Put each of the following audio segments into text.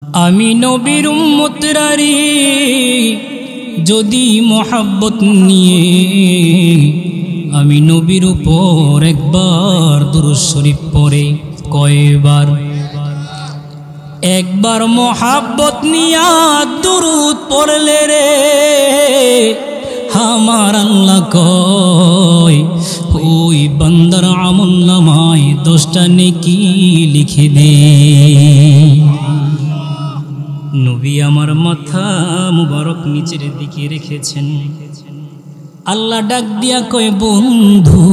আমি নবীর উম্মতরারে যদি মোহাব্বত নিয়ে আমি নবীর উপর একবার দুরূদ শরীফ পড়ে কয়বার? একবার মোহাব্বত নিয়া দুরূদ পড়লে রে আমার আল্লাহ কয় ওই বান্দার আমলনামায় 10টা নেকি লিখে দে। নবী আমার মাথা মুবারক নিচের দিকে রেখেছেন। আল্লাহ ডাক দিয়া কয় বন্ধু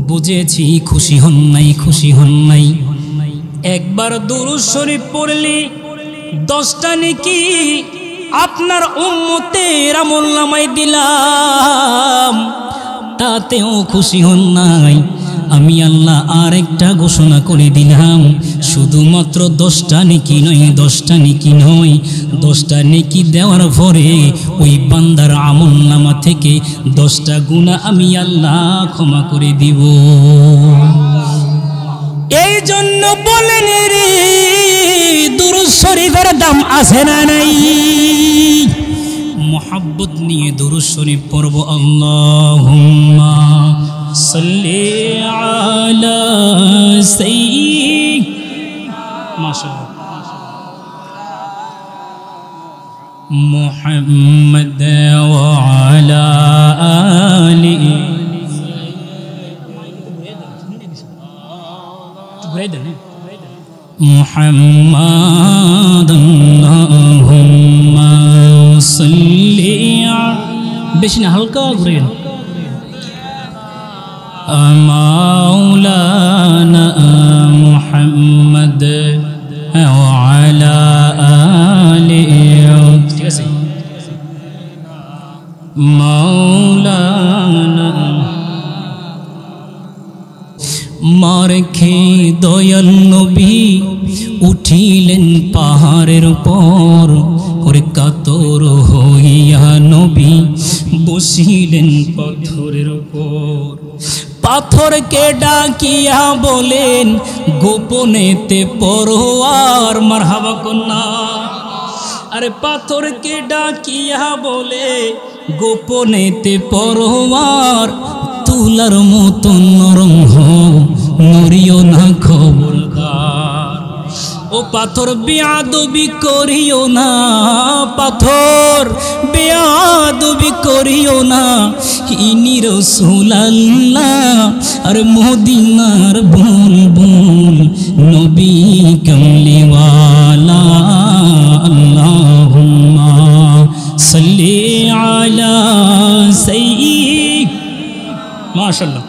বুঝেছি খুশি হন নাই, খুশি হন নাই। একবার দুরূদ শরীফ পড়লে 10টা নেকি আপনার উম্মতের আমলনামায় দিলাম, তাতেও খুশি হন নাই। আমি আল্লাহ আরেকটা ঘোষণা করে দিলাম, শুধুমাত্র 10টা নেকি নয়, 10টা নেকি নয়, 10টা নেকি দেওয়ার পরে ওই বান্দার আমলনামা থেকে 10টা গুনাহ আমি আল্লাহ ক্ষমা করে দিব। এই জন্য বলেন রে দুরূদ শরীফের দাম আছে না নাই? মোহাব্বত নিয়ে দুরূদ শরীফ পড়ব। আল্লাহুম্মা সাল্লি আলা সাইয়্যিদিনা মাশাআল্লাহ মুহাম্মদ ওয়া আলা আলিহি মুহাম্মাদ আল্লাহুম্মা সাল্লি বেশি না, হালকা ঘুরে মাওলানা মুহাম্মদ ওয়া আলা আলিহি, ঠিক আছে মাওলানা মারখে দয়াল নবী উঠিলেন পাহাড়ের উপর, ওরে কাতর হইয়া নবী বসিলেন পাথরের উপর। পাথরকে ডাকিয়া বলেন গোপনেতে পরোয়ার মারহাবা কন্যা। আরে পাথরকে ডাকিয়া বলে গোপনেতে পরোয়ার, তুলার মতো নরম হও নড়িও না খবরদার। ও পাথর বেয়াদবি করিও না, পাথর বেয়াদবি করিও না, ইনি রাসূল আল্লাহ আর মদিনার বুলবুল নবী কামলিওয়ালা। আল্লাহুম্মা সাল্লি আলা সাইয়্যিদিনা মাশাআল্লাহ।